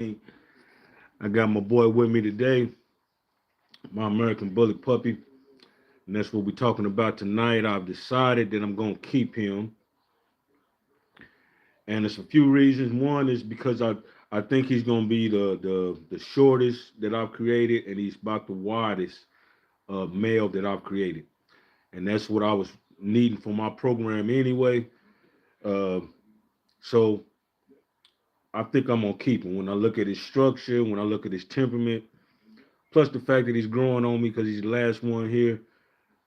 I got my boy with me today, my American Bully puppy, and that's what we're talking about tonight. I've decided that I'm gonna keep him, and there's a few reasons. One is because I think he's gonna be the shortest that I've created, and he's about the widest male that I've created, and that's what I was needing for my program anyway. Uh, so I think I'm gonna keep him. When I look at his structure, when I look at his temperament, plus the fact that he's growing on me because he's the last one here,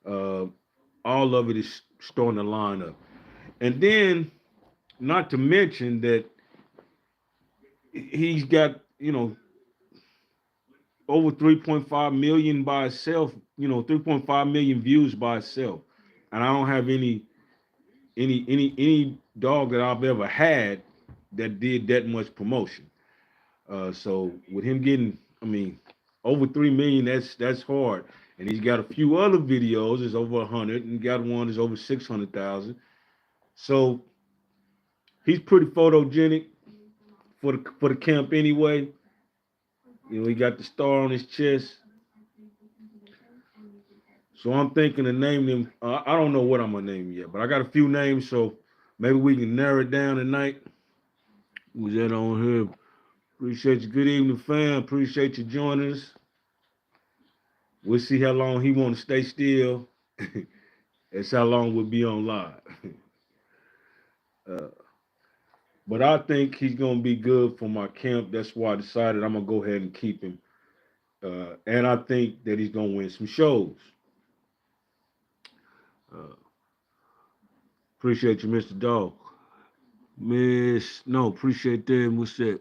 uh, all of it is starting to line up. And then, not to mention that he's got over 3.5 million by itself. 3.5 million views by itself, and I don't have any dog that I've ever had that did that much promotion. So with him getting, over 3 million, that's hard. And he's got a few other videos. It's over 100, and got one that's over 600,000. So he's pretty photogenic for the camp anyway. He got the star on his chest. So I'm thinking of naming him. I don't know what I'm gonna name him yet, but I got a few names. So maybe we can narrow it down tonight. Who's that on here? Appreciate you. Good evening, fam. Appreciate you joining us. We'll see how long he want to stay still. That's how long we'll be on live. uh, but I think he's gonna be good for my camp. That's why I decided I'm gonna go ahead and keep him. And I think that he's gonna win some shows. Uh, appreciate you, Mr. Dog. No, appreciate that. What's that?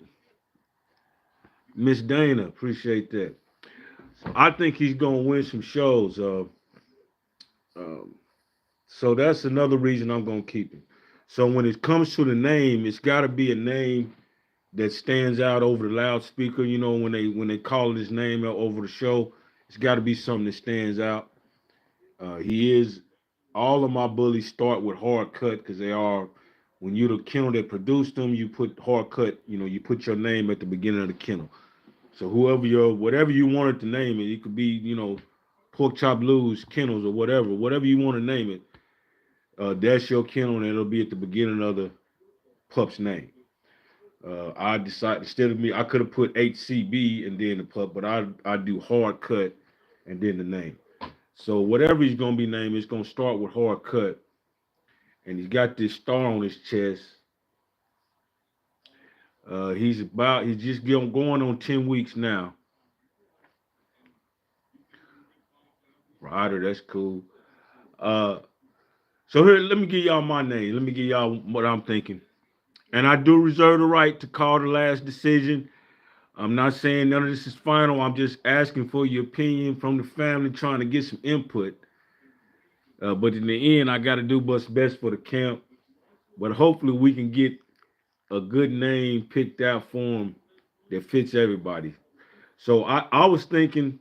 Miss Dana, appreciate that. So I think he's gonna win some shows. Um, so that's another reason I'm gonna keep him. So when it comes to the name, it's got to be a name that stands out over the loudspeaker. When they call his name out over the show, it's got to be something that stands out. He is all of my bullies start with hard cut because they are. When you're the kennel that produced them, you put hard cut. You put your name at the beginning of the kennel. So whatever you wanted to name it, it could be pork chop blues, kennels, or whatever you want to name it. That's your kennel, and it'll be at the beginning of the pup's name. I decided instead of me, I could have put HCB and then the pup, but I do hard cut and then the name. So whatever he's gonna be named, it's gonna start with hard cut, and he's got this star on his chest. He's just going on 10 weeks now. Ryder, that's cool. Uh, so here, let me give y'all my name. Let me give y'all what I'm thinking. And I do reserve the right to call the last decision. I'm not saying none of this is final. I'm just asking for your opinion from the family, trying to get some input. But in the end, I got to do what's best for the camp. But hopefully, we can get a good name picked out for him that fits everybody. So I was thinking,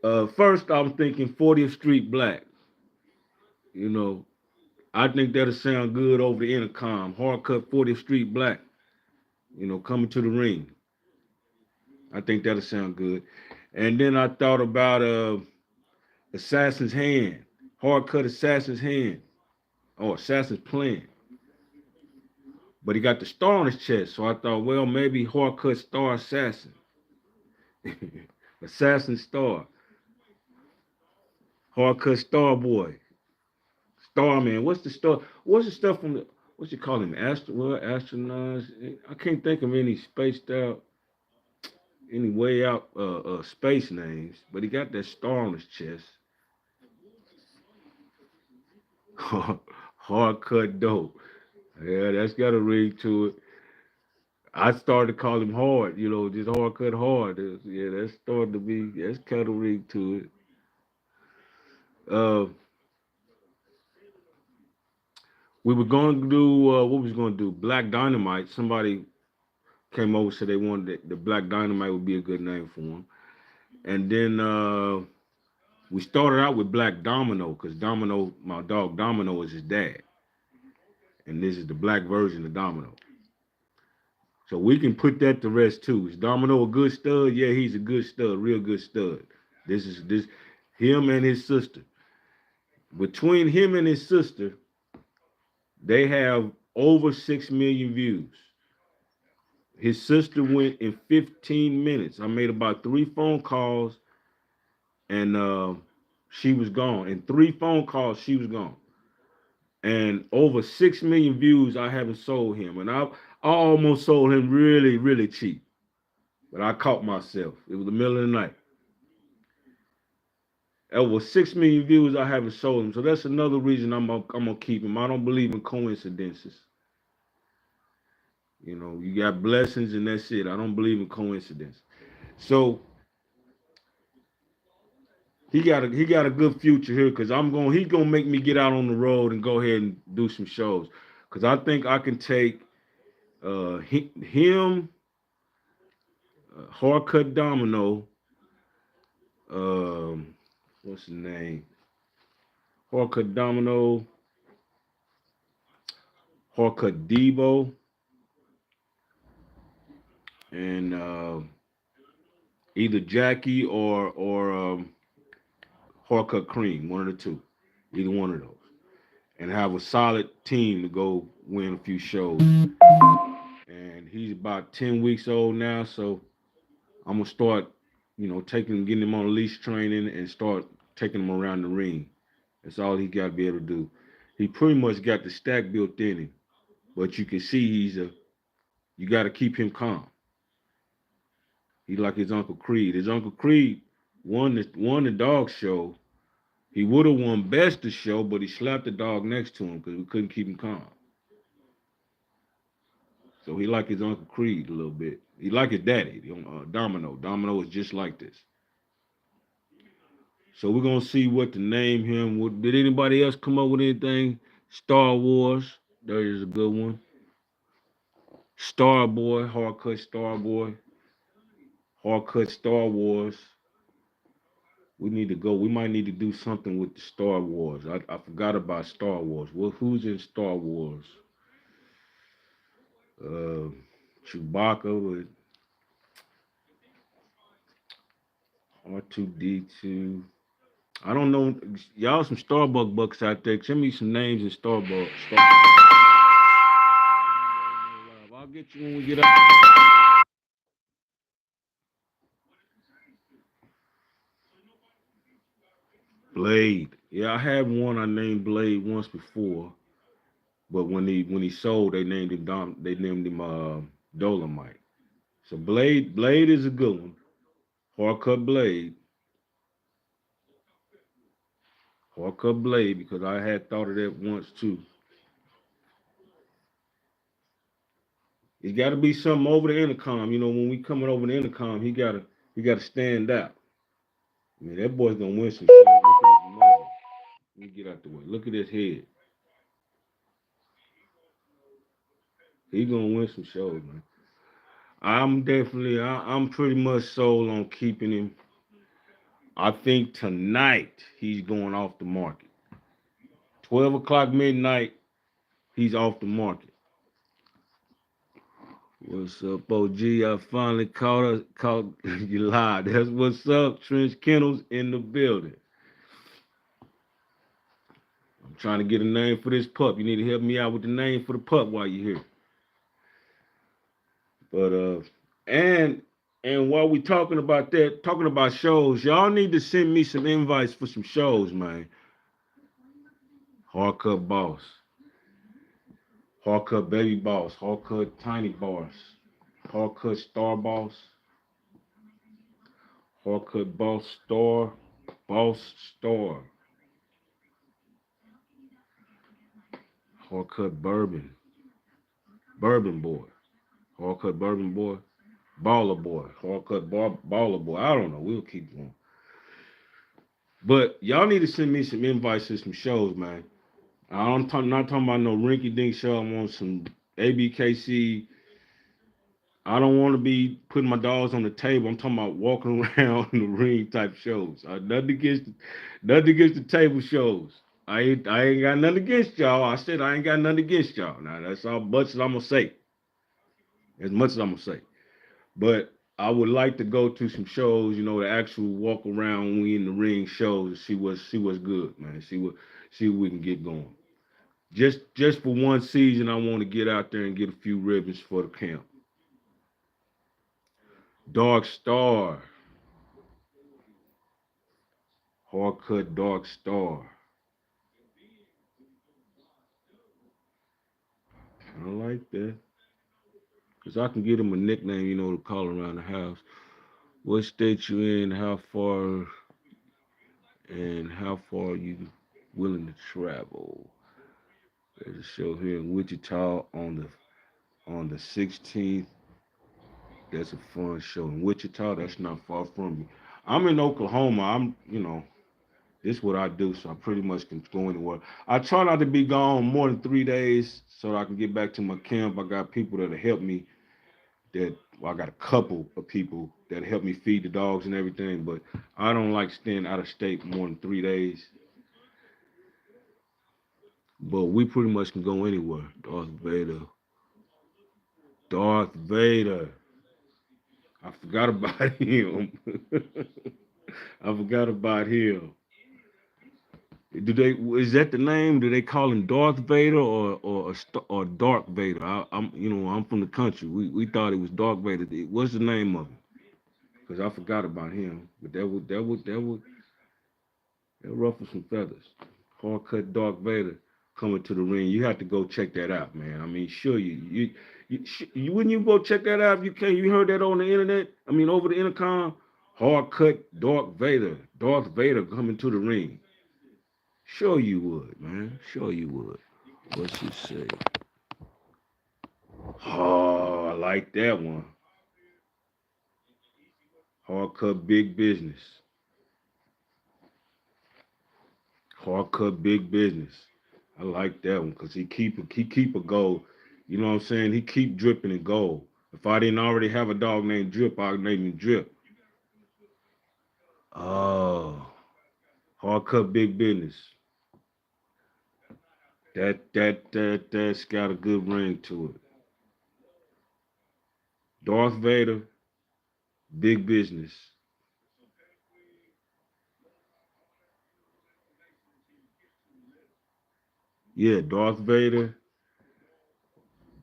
first, I was thinking 40th Street Black. You know, I think that'll sound good over the intercom. Hard cut 40th Street Black, coming to the ring. I think that'll sound good. And then I thought about Assassin's Hand, hard cut Assassin's Hand, or Assassin's Plan. But he got the star on his chest, so I thought, well, maybe hard cut Star Assassin, Assassin Star, hard cut Star Boy, Starman. What's the star? What's the stuff from the? What you call him? Astronauts. I can't think of any spaced out, any way out space names. But he got that star on his chest. Hard cut dope. Yeah, that's got a ring to it. I started to call him hard, just hard cut hard. Yeah, that's starting to be that's kind of ring to it. Uh, we were going to do what we was going to do? Black Dynamite. Somebody came over said they wanted the Black Dynamite would be a good name for him. And then we started out with Black Domino because Domino, my dog Domino, is his dad, and this is the black version of Domino. So we can put that to rest too. Is Domino a good stud? Yeah, he's a good stud, real good stud. This him and his sister. Between him and his sister, they have over 6 million views. His sister went in 15 minutes. I made about 3 phone calls and she was gone. In 3 phone calls, she was gone. And over 6 million views, I haven't sold him. And I almost sold him really, really cheap. But I caught myself. It was the middle of the night. Over 6 million views, I haven't sold him. So that's another reason I'm gonna keep him. I don't believe in coincidences. You know, you got blessings and that's it. I don't believe in coincidence. So he got a good future here because he's gonna make me get out on the road and go ahead and do some shows. Cause I think I can take him, Hardcut Domino, um, what's the name? Hardcut Domino, Hardcut Debo, and either Jackie or Hardcut Cream, one of the two, either one of those, and have a solid team to go win a few shows. And he's about 10 weeks old now, so I'm gonna start, getting him on leash training and start taking him around the ring. That's all he got to be able to do. He pretty much got the stack built in him, but you can see you got to keep him calm. He like his Uncle Creed. His Uncle Creed won the dog show. He would have won best of show, but he slapped the dog next to him because we couldn't keep him calm. So he like his Uncle Creed a little bit. He like his daddy, Domino. Domino is just like this. So we're gonna see what to name him. Did anybody else come up with anything? Star Wars, there is a good one. Star Boy, Hardcut Star Boy, Hardcut Star Wars. We need to go. We might need to do something with the Star Wars. I forgot about Star Wars. Well, who's in Star Wars? Chewbacca with R2D2. I don't know. Y'all some Starbucks bucks out there. Send me some names in Starbucks. I'll get you when we get up. Blade. Yeah, I had one I named Blade once before, but when he sold, they named him Dolomite. So Blade is a good one. Hardcut Blade. Hardcut Blade, because I had thought of that once too. It's got to be something over the intercom. You know, when we coming over the intercom, he gotta stand out. I mean, that boy's gonna win some shows. Look at his mother. Let me get out the way. Look at his head. He's gonna win some shows, man. I'm pretty much sold on keeping him. I think tonight he's going off the market. 12 o'clock midnight, he's off the market. What's up, OG? I finally caught you live. That's what's up. Trench Kennels in the building. I'm trying to get a name for this pup. You need to help me out with the name for the pup while you're here. But and while we talking about that, talking about shows, y'all need to send me some invites for some shows, man. Hardcut Boss, Hardcut Baby Boss, Hardcut Tiny Boss, Hardcut Star Boss, Hardcut Boss Star, Hardcut Bourbon Boy, Hardcut Bourbon Boy, Baller Boy, Hardcut Baller Boy. I don't know. We'll keep going. But y'all need to send me some invites to some shows, man. Not talking about no rinky dink show. I want some ABKC. I don't want to be putting my dogs on the table. I'm talking about walking around in the ring type shows. Nothing against the table shows. I ain't got nothing against y'all. I said I ain't got nothing against y'all. Now that's all much as I'm gonna say. as much as I'm gonna say. But I would like to go to some shows, the actual walk around when we in the ring shows and see what's good, man. See what we can get going. Just for one season, I want to get out there and get a few ribbons for the camp. Dark Star, hard cut Dark Star. I like that. Cause I can get him a nickname, to call around the house. What state you in? How far and how far are you willing to travel? There's a show here in Wichita on the 16th. That's a fun show in Wichita. That's not far from me. I'm in Oklahoma. This is what I do, so I pretty much can go anywhere. I try not to be gone more than 3 days so I can get back to my camp. I got people that'll help me. I got a couple of people that help me feed the dogs and everything, but I don't like staying out of state more than 3 days. But we pretty much can go anywhere. Darth Vader. Darth Vader. I forgot about him. I forgot about him. Is that the name? Do they call him Darth Vader or Dark Vader? I'm from the country. We thought it was Dark Vader. What's the name of him? Because I forgot about him. But that ruffle some feathers. Hard cut Dark Vader coming to the ring. You have to go check that out, man. I mean, sure you wouldn't you go check that out if you can. You heard that on the internet? I mean, over the intercom. Hard cut Dark Vader. Darth Vader coming to the ring. Sure you would, man. Sure you would. What's she say? Oh, I like that one. Hard cut big business. Hard cut big business. I like that one because he keep a gold. You know what I'm saying? He keep dripping in gold. If I didn't already have a dog named Drip, I'd name him Drip. Oh, hard cut big business. That's got a good ring to it. Darth Vader, big business. Yeah, Darth Vader,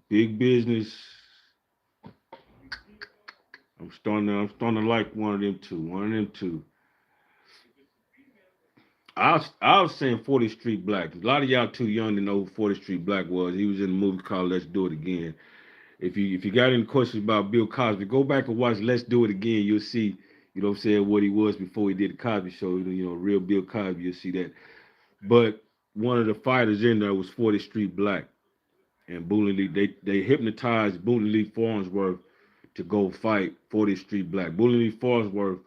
big business. I'm starting to like one of them two. One of them two. I was saying 40th Street Black. A lot of y'all too young to know who 40th Street Black was. He was in a movie called Let's Do It Again. If you got any questions about Bill Cosby, go back and watch Let's Do It Again. You'll see, what I'm saying, what he was before he did the Cosby Show. Real Bill Cosby. You'll see that. But one of the fighters in there was 40th Street Black, and Boone Lee. They hypnotized Boone Lee Farnsworth to go fight 40th Street Black. Boone Lee Farnsworth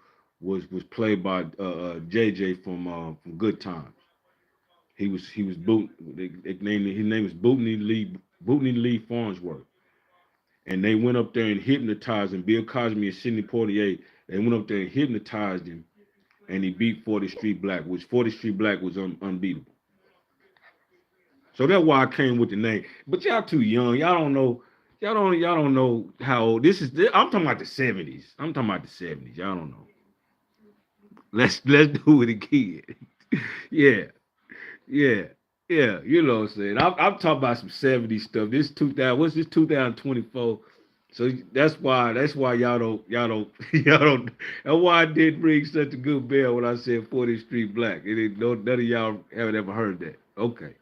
was played by JJ from Good Times. He was Boot. His name is Bootney Lee Farnsworth, and they went up there and hypnotized him. Bill Cosby and Sidney Poitier. They went up there and hypnotized him, and he beat 40th Street Black, which 40th Street Black was unbeatable. So that's why I came with the name. But y'all too young. Y'all don't know. Y'all don't know how old this is. I'm talking about the 70s. I'm talking about the 70s. Y'all don't know. Let's do it again. Yeah, yeah, yeah. You know what I'm saying. I'm talking about some 70s stuff. This 2000. What's this 2024? So that's why y'all don't y'all don't. That's why I did ring such a good bell when I said 40th Street Black. It ain't none of y'all haven't ever heard that. Okay.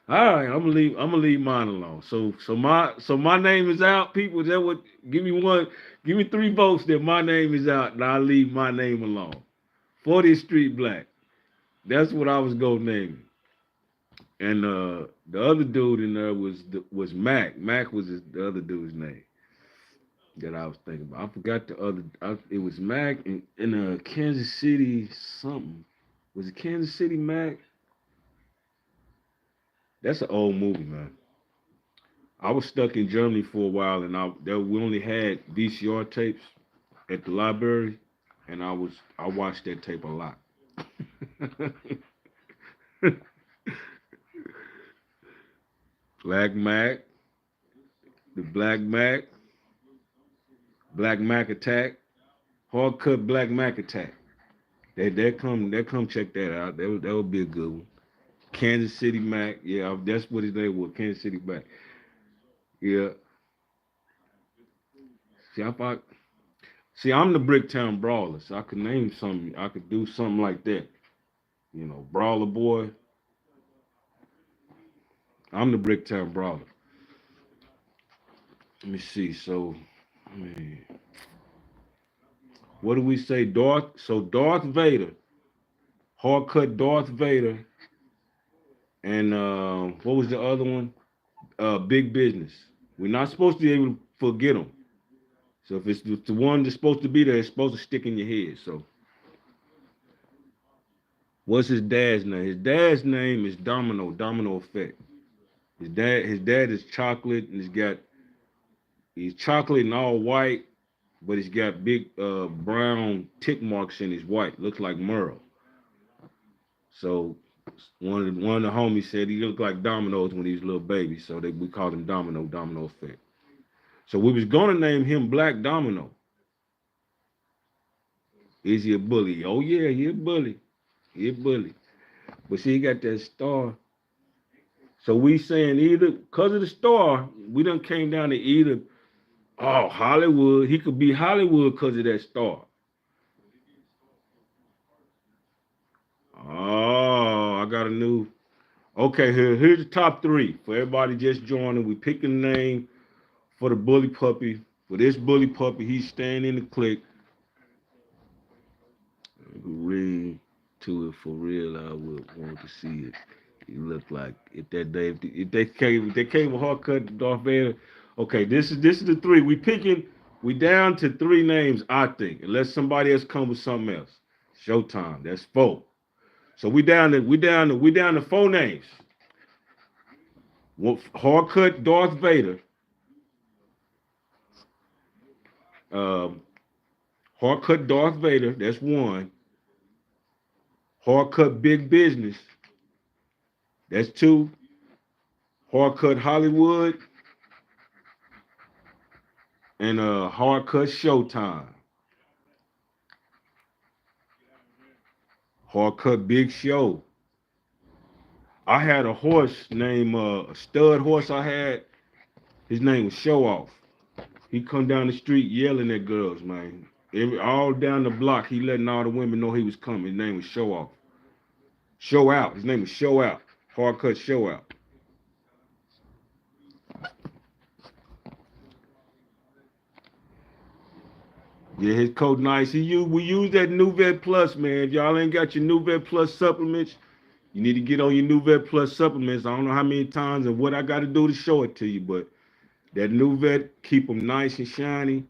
All right, I'm gonna leave mine alone. So my name is out, people. Is that what? Give me 3 votes that my name is out, and I'll leave my name alone. 40th Street Black. That's what I was gonna name it. And the other dude in there was Mac. Mac was the other dude's name that I was thinking about. I forgot the other. It was Mac in Kansas City something. Was it Kansas City Mac? That's an old movie, man. I was stuck in Germany for a while, and we only had VCR tapes at the library, and I watched that tape a lot. Black Mac, the Black Mac. Black Mac Attack, Hard Cut Black Mac Attack. That come check that out. That would be a good one. Kansas City Mac, yeah, that's what his name was. Kansas City Mac, yeah. See, I'm the Bricktown Brawler, so I could name something. I could do something like that. Brawler boy. I'm the Bricktown Brawler. Let me see. So, I mean, what do we say? Darth Vader, hard cut Darth Vader, and what was the other one? Big Business. We're not supposed to be able to forget them. So if it's the one that's supposed to be there, it's supposed to stick in your head. So, what's his dad's name? His dad's name is Domino Effect. His dad is chocolate, and he's chocolate and all white, but he's got big brown tick marks in his white. Looks like Merle. So one of the homies said he looked like Domino's when he was a little baby, so we called him Domino Effect. So we was gonna name him Black Domino. Is he a bully? Oh yeah, he a bully. He a bully. But see, he got that star. So we saying either because of the star, we done came down to either, oh, Hollywood. He could be Hollywood because of that star. Oh, I got a new. Okay, here's the top three for everybody just joining. We picking a name for the bully puppy. For this bully puppy, he's staying in the clique. Read to it for real. I would want to see it. You look like if they came with hard cut Darth Vader. Okay, this is the three. We down to three names, I think, unless somebody else come with something else. Showtime. That's four. So we down to four names. Hard cut Darth Vader. Um, Hard cut Darth Vader. That's one. Hard cut Big Business. That's two. Hard cut Hollywood. And hard cut Showtime. Hard cut Big Show. I had a horse named a stud horse. I had his name was Show Off. He come down the street yelling at girls, man. All down the block, he letting all the women know he was coming. His name was Show Off. Show Out. His name was Show Out. Hard cut Show Out. Yeah, his coat nice. We use that New Vet Plus, man. If y'all ain't got your New Vet Plus supplements, you need to get on your New Vet Plus supplements. I don't know how many times and what I got to do to show it to you, but that New Vet keep them nice and shiny.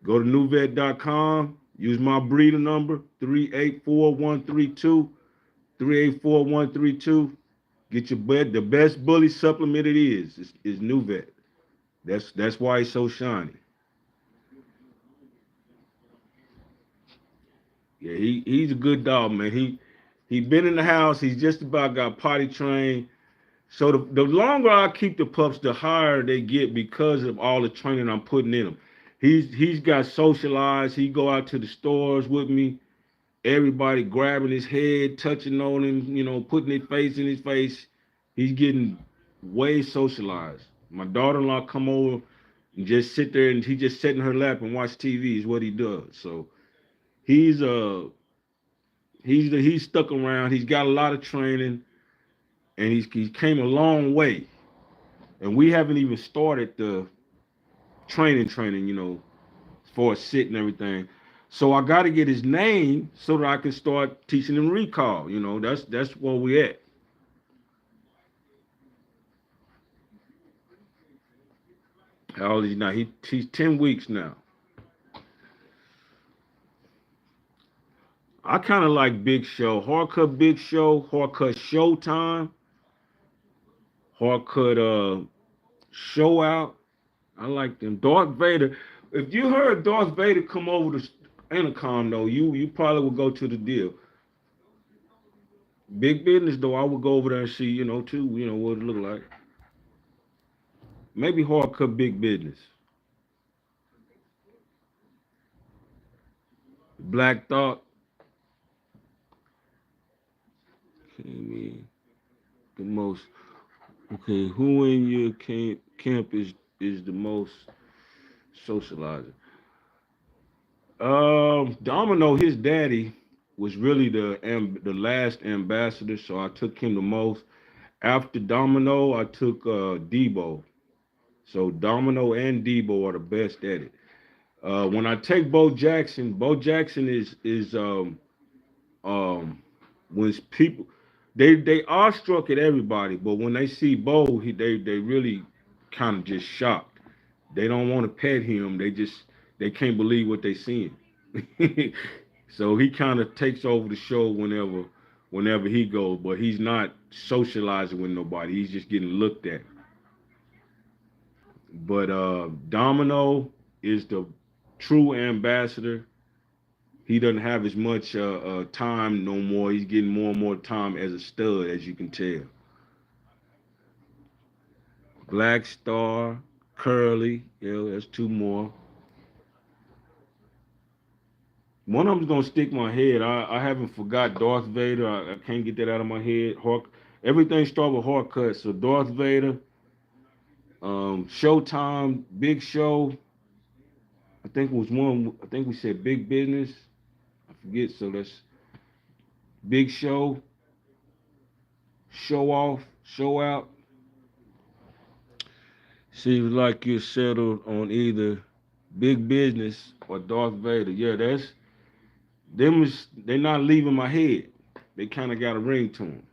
Go to newvet.com. Use my breeder number 384132. 384132. Get your bed. The best bully supplement it is New Vet. That's why it's so shiny. Yeah, he's a good dog, man. He been in the house. He's just about got potty trained. So the longer I keep the pups, the higher they get because of all the training I'm putting in them. He's got socialized. He go out to the stores with me. Everybody grabbing his head, touching on him, putting their face in his face. He's getting way socialized. My daughter-in-law come over and just sit there and he just sit in her lap and watch TV is what he does. So he's he's stuck around. He's got a lot of training and he came a long way. And we haven't even started the training, as far as sit and everything. So I got to get his name so that I can start teaching him recall. That's where we at. How old is he now? He's 10 weeks now. I kind of like Big Show, hardcut Big Show, hardcut Showtime, hardcut Show Out. I like them. Darth Vader. If you heard Darth Vader come over the intercom though, you probably would go to the deal. Big Business though, I would go over there and see, too, what it look like. Maybe hardcut Big Business. Black Thought came in the most. Okay, who in your camp is the most socializing? Domino, his daddy was really the last ambassador, so I took him the most. After Domino, I took Debo. So Domino and Debo are the best at it. When I take Bo Jackson is when people they awestruck at everybody, but when they see Bo, they really kind of just shocked. They don't want to pet him. They can't believe what they seeing. So he kind of takes over the show whenever he goes, but he's not socializing with nobody. He's just getting looked at. But Domino is the true ambassador. He doesn't have as much time no more. He's getting more and more time as a stud, as you can tell. Black Star, Curly, that's two more. One of them's gonna stick my head. I haven't forgot Darth Vader. I can't get that out of my head. Everything starts with Hawk so Darth Vader, Showtime, Big Show. I think it was one. I think we said Big Business. I forget. So that's Big Show, Show Off, Show Out. Seems like you're settled on either Big Business or Darth Vader. Yeah, that's them. They're not leaving my head. They kind of got a ring to them.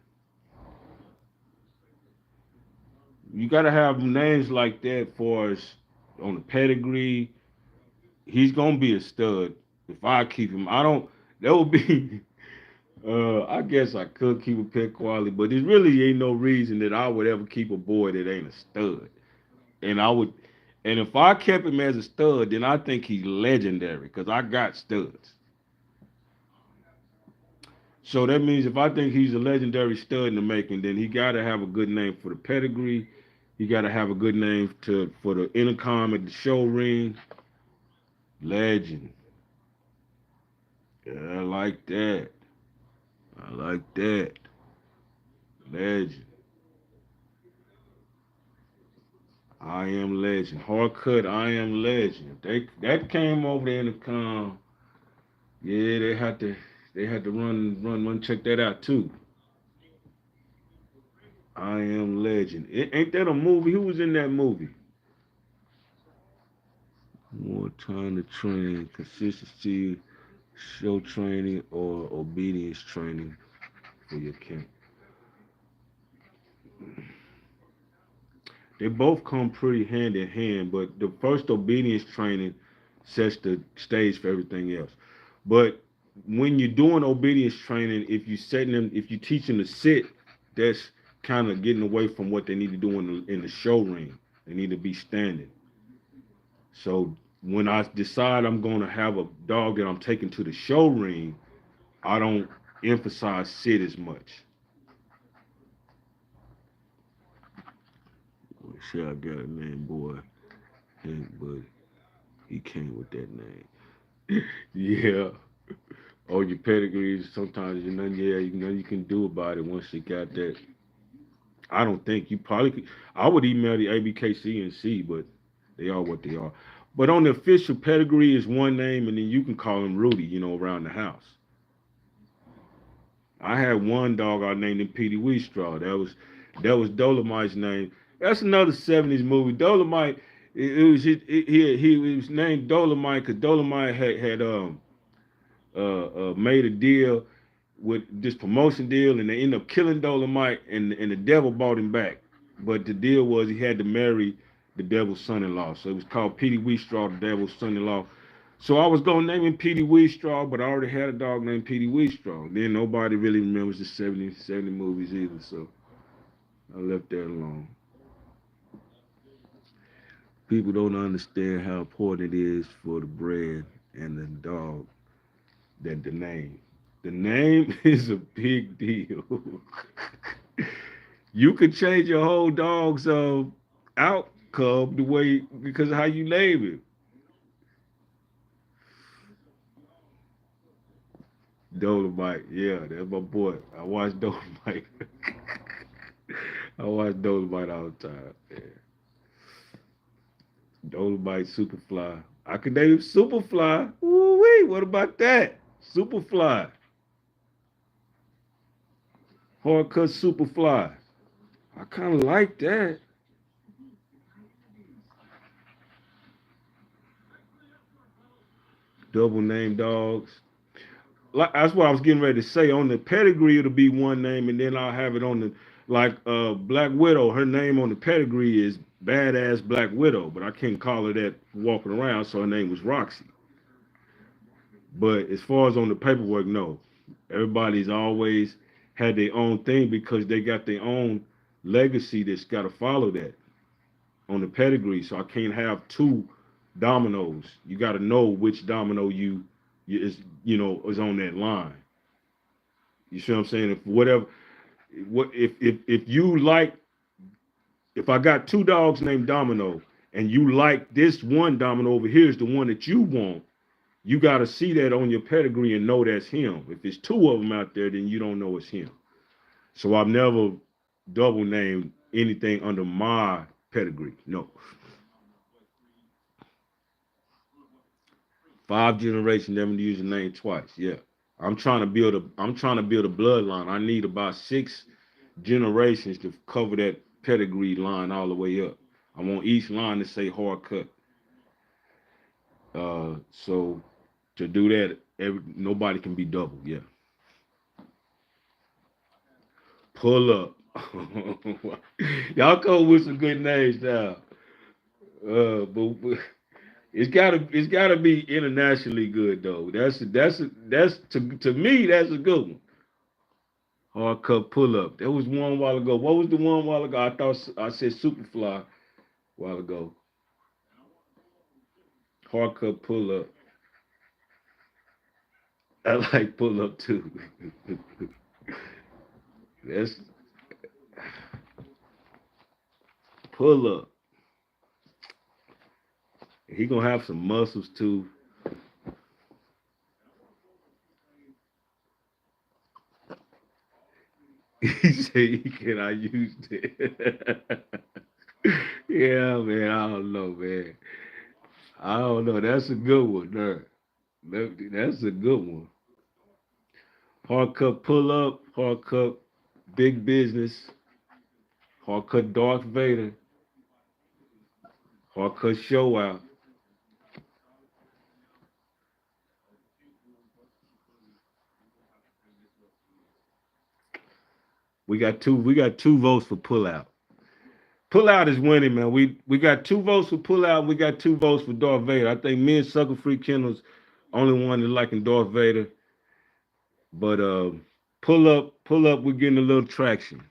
You got to have names like that for us on the pedigree. He's gonna be a stud if I keep him. I don't. That would be. I guess I could keep a pet quality, but there really ain't no reason that I would ever keep a boy that ain't a stud. And I would, and if I kept him as a stud, then I think he's legendary because I got studs. So that means if I think he's a legendary stud in the making, then he got to have a good name for the pedigree. He got to have a good name for the intercom at the show ring. Legend. Yeah, I like that. I like that. Legend. I am legend. Hardcut, I am legend. That came over the intercom. Yeah, they had to run, check that out too. I am legend. Ain't that a movie? Who was in that movie? More time to train, consistency, show training, or obedience training for your camp. They both come pretty hand in hand, but the first obedience training sets the stage for everything else. But when you're doing obedience training, if you teach them to sit, that's kind of getting away from what they need to do in the show ring. They need to be standing. So when I decide I'm going to have a dog that I'm taking to the show ring, I don't emphasize sit as much. Say I got a name, boy, but he came with that name. Yeah. Or your pedigrees. Sometimes you can do about it once you got that. I don't think you probably could. I would email the ABKC and see, but they are what they are. But on the official pedigree is one name, and then you can call him Rudy. Around the house. I had one dog I named him Petey Wheatstraw. That was Dolomite's name. That's another '70s movie. Dolomite. He was named Dolomite because Dolomite had made a deal with this promotion deal, and they ended up killing Dolomite, and the devil bought him back. But the deal was he had to marry the devil's son-in-law. So it was called Petey Wheatstraw, the devil's son-in-law. So I was gonna name him Petey Wheatstraw, but I already had a dog named Petey Wheatstraw. Then nobody really remembers the 70 movies either, so I left that alone. People don't understand how important it is for the brand and the dog than the name. The name is a big deal. You could change your whole dog's outcome the way because of how you name it. Dolomite, yeah, that's my boy. I watch Dolomite. I watch Dolomite all the time. Yeah. Dolomite, Superfly. I could name Superfly. Ooh wee, what about that? Superfly. Hardcut Superfly. I kind of like that. Double name dogs. Like that's what I was getting ready to say. On the pedigree, it'll be one name, and then I'll have it on the like Black Widow. Her name on the pedigree is Badass Black Widow, but I can't call her that walking around, so her name was Roxy. But as far as on the paperwork, no. Everybody's always had their own thing because they got their own legacy that's got to follow that on the pedigree. So I can't have two dominoes. You got to know which domino you is is on that line. You see what I'm saying? If whatever, what if you like, if I got two dogs named Domino and you like this one domino over here is the one that you want, you got to see that on your pedigree and know that's him. If there's two of them out there, then you don't know it's him. So I've never double named anything under my pedigree. No. Five generations never use the name twice. Yeah. I'm trying to build a bloodline. I need about six generations to cover that pedigree line all the way up. I want each line to say hard cut. So to do that, nobody can be double. Yeah. Pull up. Y'all come with some good names now. But it's gotta be internationally good though. That's to me that's a good one. Hard cut pull up. There was one while ago. What was the one while ago? I thought I said Superfly a while ago. Hard cut pull up. I like pull up too. That's pull up. He gonna have some muscles too. He said, "Can I use it?" Yeah, man. I don't know, man. I don't know. That's a good one, there. That's a good one. Hard cut pull up, hard cut big business, hard cut Darth Vader, hard cut show out. We got two votes for pull out. Pull out is winning, man. We got two votes for pull out. We got two votes for Darth Vader. I think me and Sucker Free Kennels only one that liking Darth Vader. But pull up, we're getting a little traction.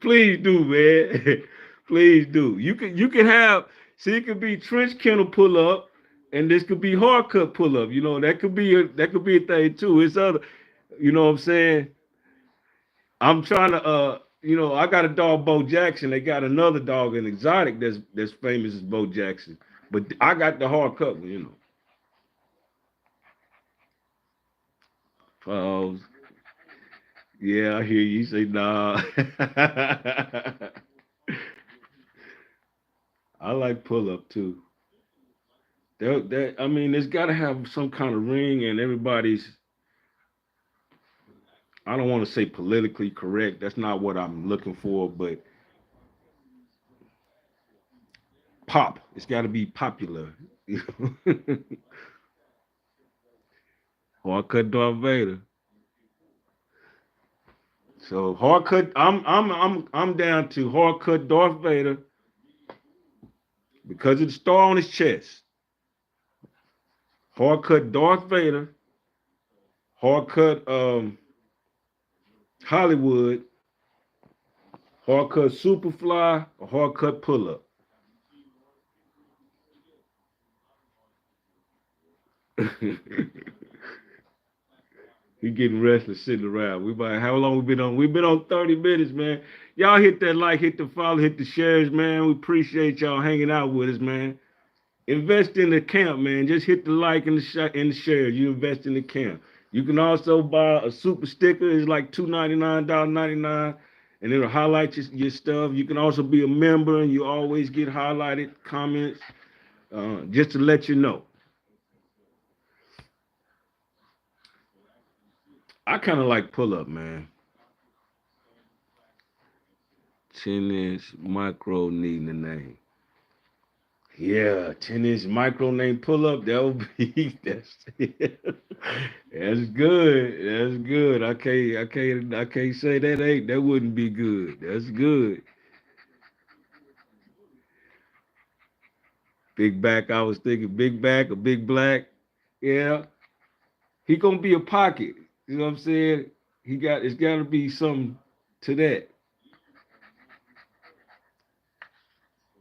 Please do, man. Please do. You can have see it could be trench kennel pull up, and this could be hard cut pull up. That could be a thing too. It's other, you know what I'm saying? I'm trying to I got a dog Bo Jackson. They got another dog, an exotic that's famous as Bo Jackson. But I got the hard cut one. Pause. Yeah, I hear you say nah. I like pull up too. I mean, it's got to have some kind of ring, and everybody's. I don't want to say politically correct. That's not what I'm looking for, but pop. It's got to be popular. Hard cut Darth Vader. So hard cut. I'm down to hard cut Darth Vader because of the star on his chest. Hard cut Darth Vader. Hard cut Hollywood. Hard cut Superfly. Or hard cut pull up. He getting restless sitting around. How long we been on? We've been on 30 minutes, man. Y'all hit that like, hit the follow, hit the shares, man. We appreciate y'all hanging out with us, man. invest in the camp, man. Just hit the like and the share. You invest in the camp. You can also buy a super sticker. It's like $2.99, and it'll highlight your stuff. You can also be a member, and you always get highlighted comments. Just to let you know. I kind of like pull up, man. 10-inch micro needing a name. Yeah, 10-inch micro name pull up. That would be that's good. That's good. I can't say that wouldn't be good. That's good. Big back. I was thinking big back or big black. Yeah, he gonna be a pocket. You know what I'm saying? It's got to be something to that.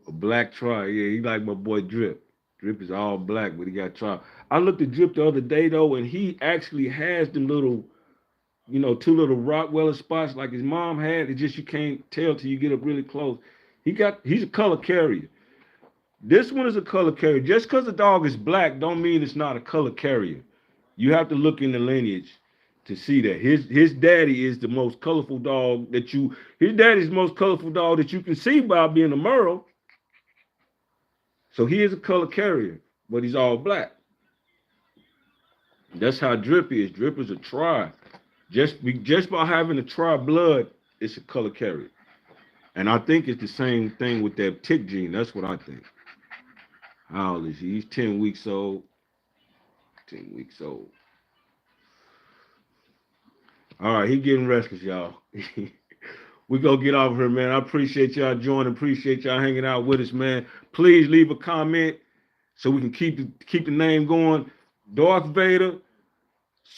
A black try. Yeah, he like my boy Drip. Drip is all black, but he got try. I looked at Drip the other day though, and he actually has them little, two little Rottweiler spots like his mom had. It's just you can't tell till you get up really close. He's a color carrier. This one is a color carrier. Just because the dog is black, don't mean it's not a color carrier. You have to look in the lineage to see that his daddy is the most colorful dog that you. His daddy's the most colorful dog that you can see by being a Merle. So he is a color carrier, but he's all black. That's how Drip is. Drip is a tri. Just by having a tri blood, it's a color carrier. And I think it's the same thing with that tick gene. That's what I think. How old is he? He's 10 weeks old. 10 weeks old. All right, he getting restless, y'all. We gonna get off here, man. I appreciate y'all joining. Appreciate y'all hanging out with us, man. Please leave a comment so we can keep the name going. Darth Vader,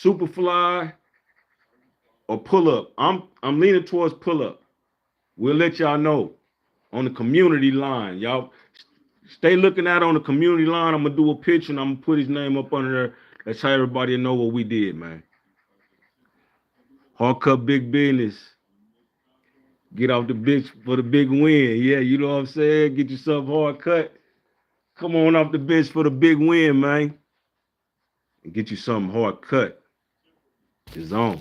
Superfly, or Pull Up. I'm leaning towards Pull Up. We'll let y'all know on the community line. Y'all stay looking out on the community line. I'm gonna do a picture and I'm gonna put his name up under there. That's how everybody know what we did, man. Hard cut big business. Get off the bitch for the big win. Yeah, you know what I'm saying? Get yourself hard cut. Come on off the bench for the big win, man. And get you something hard cut. It's on.